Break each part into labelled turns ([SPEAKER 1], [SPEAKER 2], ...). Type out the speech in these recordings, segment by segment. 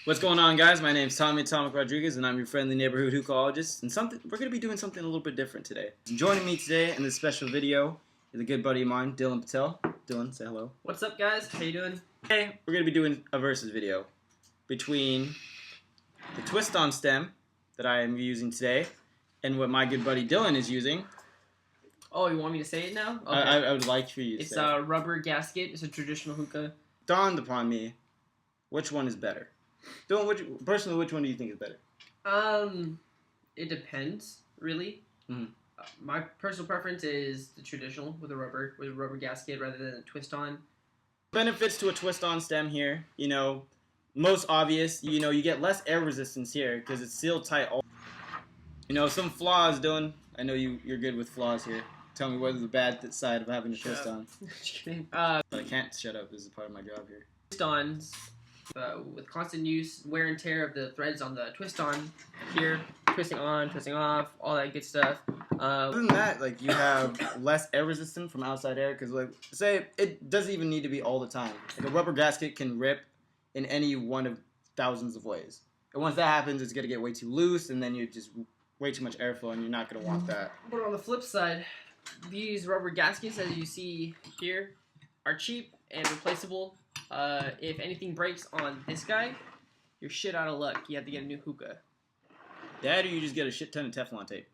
[SPEAKER 1] What's going on, guys? My name is Tommy Atomic Rodriguez, and I'm your friendly neighborhood hookahologist. And we're going to be doing something a little bit different today. Joining me today in this special video is a good buddy of mine, Dillan Patel. Dylan, say hello.
[SPEAKER 2] What's up, guys? How you doing?
[SPEAKER 1] Today, we're going to be doing a versus video between the twist-on stem that I am using today and what my good buddy Dylan is using.
[SPEAKER 2] Oh, you want me to say it now? Okay.
[SPEAKER 1] I would like for you to
[SPEAKER 2] say it. It's
[SPEAKER 1] a
[SPEAKER 2] rubber gasket. It's a traditional hookah.
[SPEAKER 1] Dawned upon me, which one is better? Dylan, personally, which one do you think is better?
[SPEAKER 2] It depends, really.
[SPEAKER 1] Mm-hmm.
[SPEAKER 2] My personal preference is the traditional with a rubber gasket rather than a twist-on.
[SPEAKER 1] Benefits to a twist-on stem here, most obvious, you get less air resistance here because it's sealed tight. Some flaws, Dylan. I know you're good with flaws here. Tell me what is the bad side of having a twist-on. But I can't shut up. This is part of my job here.
[SPEAKER 2] Twist-ons. With constant use, wear and tear of the threads on the twist-on here, twisting on, twisting off, all that good stuff.
[SPEAKER 1] Other than that, you have less air resistance from outside air, because, say, it doesn't even need to be all the time. A rubber gasket can rip in any one of thousands of ways. And once that happens, it's going to get way too loose, and then you just way too much airflow, and you're not going to want that.
[SPEAKER 2] But on the flip side, these rubber gaskets, as you see here, are cheap and replaceable. If anything breaks on this guy, you're shit out of luck. You have to get a new hookah.
[SPEAKER 1] That, or you just get a shit ton of Teflon tape.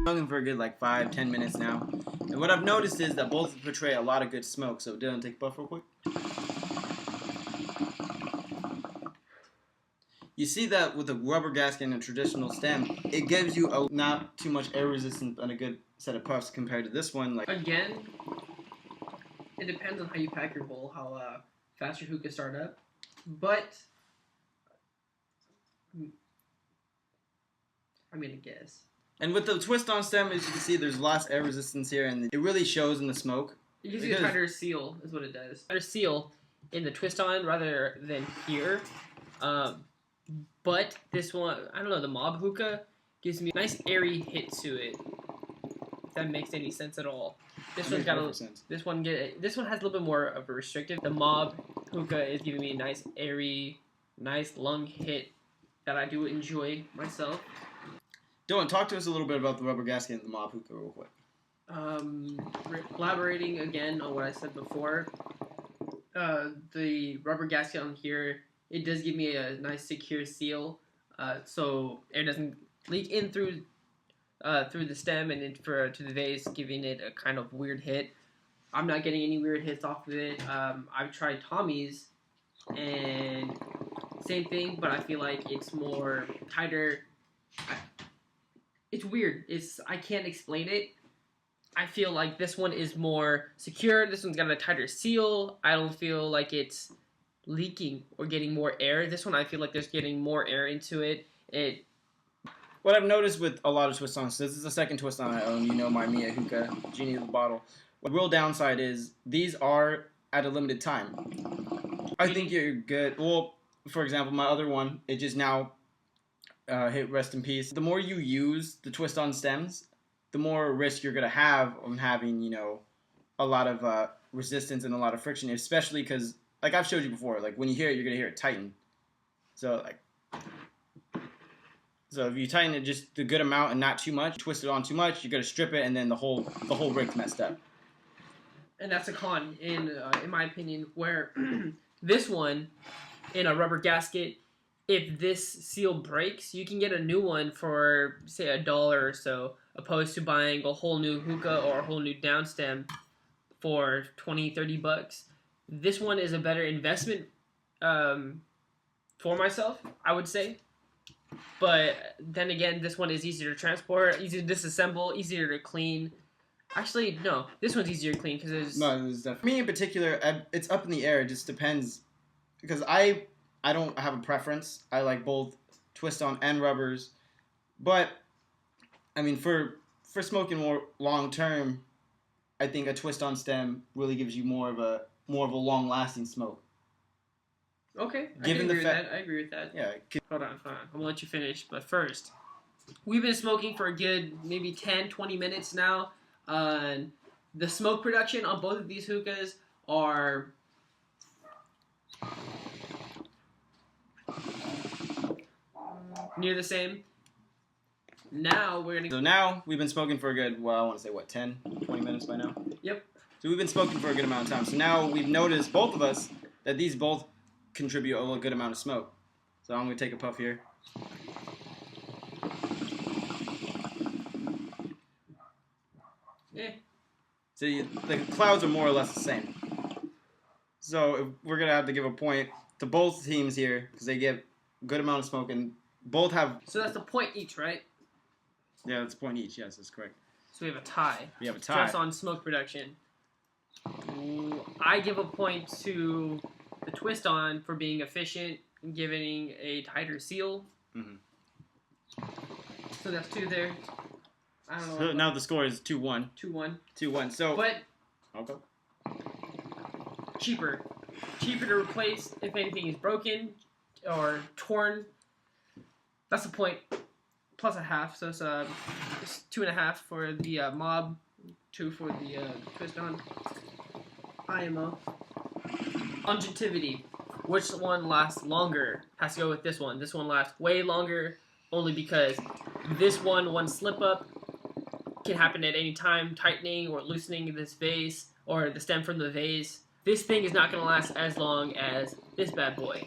[SPEAKER 1] I'm looking for a good 5-10 minutes now. And what I've noticed is that both portray a lot of good smoke. So Dylan, take a puff real quick. You see that with a rubber gasket and a traditional stem, it gives you not too much air resistance and a good set of puffs compared to this one.
[SPEAKER 2] Again, it depends on how you pack your bowl, how fast your hookah start up. But I'm gonna guess.
[SPEAKER 1] And with the twist-on stem, as you can see, there's less air resistance here, and it really shows in the smoke.
[SPEAKER 2] It gives you a tighter seal, is what it does. Tighter seal in the twist-on rather than here. But this one, I don't know, the mob hookah gives me a nice airy hit to it. If that makes any sense at all. This one's got this one has a little bit more of a restrictive. The mob hookah is giving me a nice airy, nice lung hit that I do enjoy myself.
[SPEAKER 1] Dylan, talk to us a little bit about the rubber gasket and the mob hookah real quick.
[SPEAKER 2] Elaborating again on what I said before. The rubber gasket on here, it does give me a nice secure seal, so air doesn't leak in through the stem and to the vase, giving it a kind of weird hit. I'm not getting any weird hits off of it. I've tried Tommy's, and same thing, but I feel like it's more tighter. It's weird. I can't explain it. I feel like this one is more secure. This one's got a tighter seal. I don't feel like it's leaking or getting more air. This one I feel like there's getting more air into it.
[SPEAKER 1] What I've noticed with a lot of twist-ons, this is the second twist-on I own, my Mia hookah, Genie of the Bottle. The real downside is these are at a limited time. I think you're good. Well, for example, my other one, it just now hit rest in peace. The more you use the twist-on stems, the more risk you're going to have on having, a lot of resistance and a lot of friction, especially because, like I've showed you before, when you hear it, you're going to hear it tighten. So if you tighten it just the good amount and not too much, twist it on too much, you're going to strip it, and then the whole rig's messed up.
[SPEAKER 2] And that's a con, in my opinion, where this one, in a rubber gasket, if this seal breaks, you can get a new one for, say, $1 or so, opposed to buying a whole new hookah or a whole new downstem for $20-$30. This one is a better investment for myself, I would say. But then again, this one is easier to transport, easier to disassemble, easier to clean. Actually, no, this one's easier to clean because it's...
[SPEAKER 1] No, it's definitely... Me in particular, it's up in the air. It just depends. Because I don't have a preference. I like both twist-on and rubbers. But, I mean, for smoking more long-term, I think a twist-on stem really gives you more of a more of a long-lasting smoke.
[SPEAKER 2] Okay,
[SPEAKER 1] Given the fact,
[SPEAKER 2] I agree with that.
[SPEAKER 1] yeah.
[SPEAKER 2] Hold on. I'm gonna let you finish. But first, we've been smoking for a good maybe 10, 20 minutes now. The smoke production on both of these hookahs are near the same. Now
[SPEAKER 1] we've been smoking for a good, well, I want to say, what, 10, 20 minutes by now?
[SPEAKER 2] Yep.
[SPEAKER 1] So we've been smoking for a good amount of time. So now we've noticed, both of us, that these both contribute a good amount of smoke. So I'm going to take a puff here.
[SPEAKER 2] Yeah.
[SPEAKER 1] So the clouds are more or less the same. So we're going to have to give a point to both teams here because they get a good amount of smoke and both have...
[SPEAKER 2] So that's a point each, right?
[SPEAKER 1] Yeah, that's a point each. Yes, that's correct.
[SPEAKER 2] So we have a tie.
[SPEAKER 1] We have a tie.
[SPEAKER 2] Just on smoke production. I give a point to the Twist On for being efficient and giving a tighter seal.
[SPEAKER 1] Mm-hmm.
[SPEAKER 2] So that's 2 there. I don't know.
[SPEAKER 1] So now the score is 2-1.
[SPEAKER 2] 2-1.
[SPEAKER 1] 2-1. So...
[SPEAKER 2] But
[SPEAKER 1] okay.
[SPEAKER 2] Cheaper to replace if anything is broken or torn. That's a point plus a half, so it's 2.5 for the mob, 2 for the Twist On. IMO. Longevity. Which one lasts longer? Has to go with this one. This one lasts way longer, only because this one slip up can happen at any time, tightening or loosening this vase or the stem from the vase. This thing is not going to last as long as this bad boy.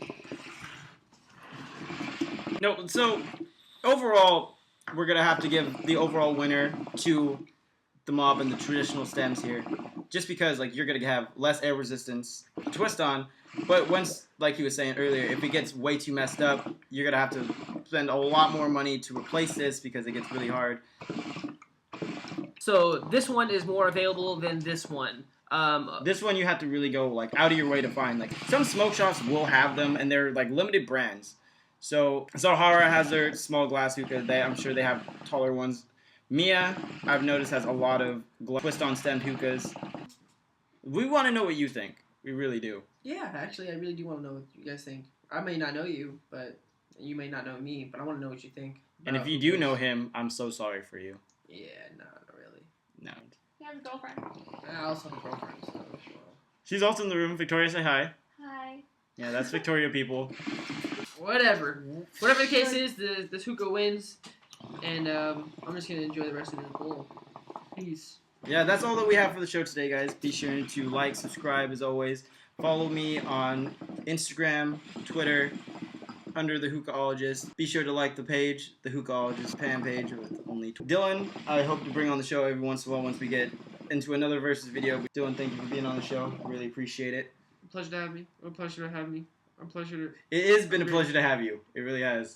[SPEAKER 1] No, so overall, we're going to have to give the overall winner to the mob and the traditional stems here. Just because, like, you're going to have less air resistance to Twist On. But once, like you were saying earlier, if it gets way too messed up, you're going to have to spend a lot more money to replace this because it gets really hard.
[SPEAKER 2] So this one is more available than this one.
[SPEAKER 1] This one you have to really go like out of your way to find. Like some smoke shops will have them, and they're like limited brands. So Zahara has their small glass hookah. I'm sure they have taller ones. Mia, I've noticed, has a lot of twist-on stemmed hookahs. We want to know what you think. We really do.
[SPEAKER 2] Yeah, actually, I really do want to know what you guys think. I may not know you, but you may not know me, but I want to know what you think.
[SPEAKER 1] And if you do know him, I'm so sorry for you.
[SPEAKER 2] Yeah, no, not really.
[SPEAKER 1] No.
[SPEAKER 3] You have a girlfriend.
[SPEAKER 2] I also have a girlfriend, so... Well.
[SPEAKER 1] She's also in the room. Victoria, say hi.
[SPEAKER 3] Hi.
[SPEAKER 1] Yeah, that's Victoria, people.
[SPEAKER 2] Whatever the case is, the hookah wins, and I'm just going to enjoy the rest of this bowl. Peace.
[SPEAKER 1] Yeah, that's all that we have for the show today, guys. Be sure to like, subscribe, as always. Follow me on Instagram, Twitter, under the Hookaholigst. Be sure to like the page, the Hookaholigst fan page with only Dylan, I hope to bring on the show every once in a while once we get into another versus video. Dylan, thank you for being on the show. I really appreciate it.
[SPEAKER 2] Pleasure to have me. A pleasure to have me. A pleasure to...
[SPEAKER 1] It has been a pleasure to have you. It really has.